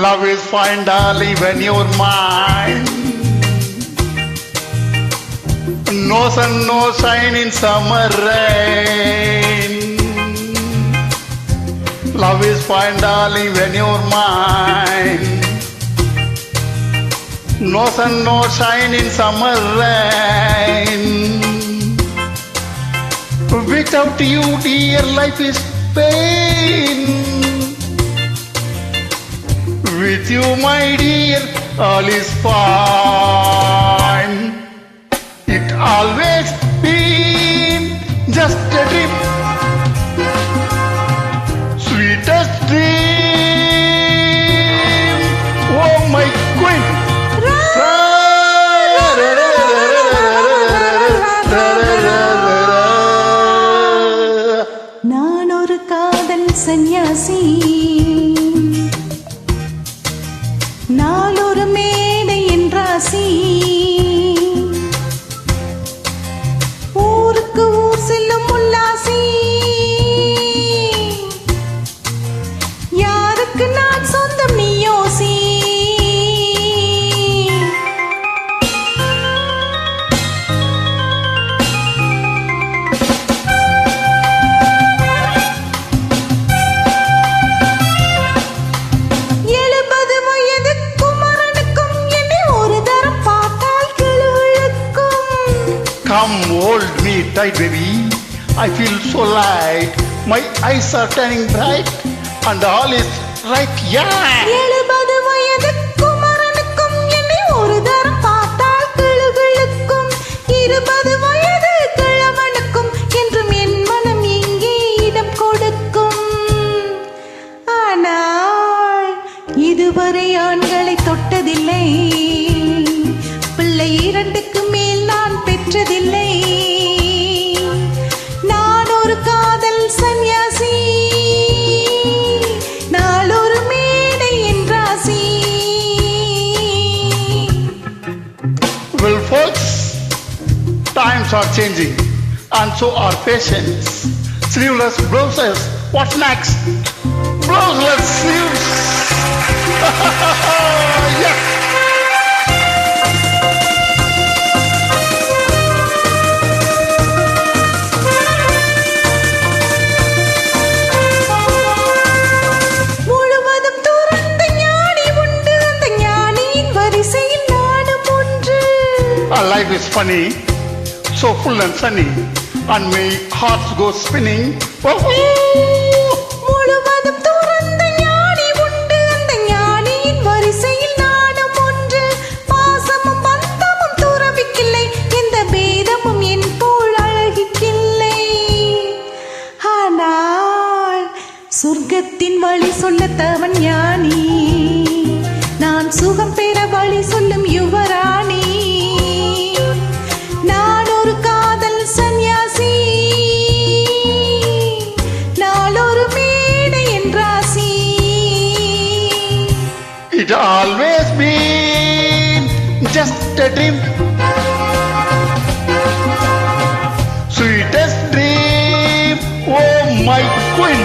Love is fine, darling, when you're mine. No sun, no shine in summer rain. Love is fine, darling, when you're mine. No sun, no shine in summer rain. Without you, dear, life is pain. With you, my dear, all is fine. It always been just a dream, sweetest dream. Oh, my queen. நான் ஒரு காதல் சன்னியாசி, நாளொரு மேடை என்றாசி, ஊருக்கு ஊர் செல்லும் உல்லாசி, யாருக்கு நான் சொந்தம் நீ யோசி. Come hold me tight, baby. I feel so light. My eyes are turning bright, and all is right, yeah. 70 வயது குமரனுக்கும் என்னை ஒரு தரம் பார்த்தால் கிளுகிளுக்கும். 20 வயது கிழவனுக்கும் என்றும் என் மனம் இங்கே இடம் கொடுக்கும். ஆனால் இதுவரை ஆண்களை தொட்டதில்லை, பிள்ளை 2க்கு மேல் நான் பெற்றதில்லை. நான் ஒரு காதல் சன்னியாசி, நாளொரு மேடை என்றாசி. Well, folks, times are changing, and so are fashions. Sleeveless blouses, what's next? Blouseless sleeves. Yeah. Life is funny, so full and sunny, and my heart goes spinning. முழுவதும் துறந்த ஞானி உண்டு, அந்த ஞானியின் வரிசையில் நானும் ஒன்று. பாசமும் பந்தமும் துறவிக்கில்லை, எந்த பேதமும் என் போல் அழகிக்கில்லை. ஆனால் சொர்க்கத்தின் வழி சொல்லத்தவன் ஞானி, நான் சுகம் பெற வழி சொல்லும் யுவராணி. நான் ஒரு காதல் சன்னியாசி, நாளொரு மேடை என்றாசி. It always been just a dream, sweetest dream. Oh, my queen.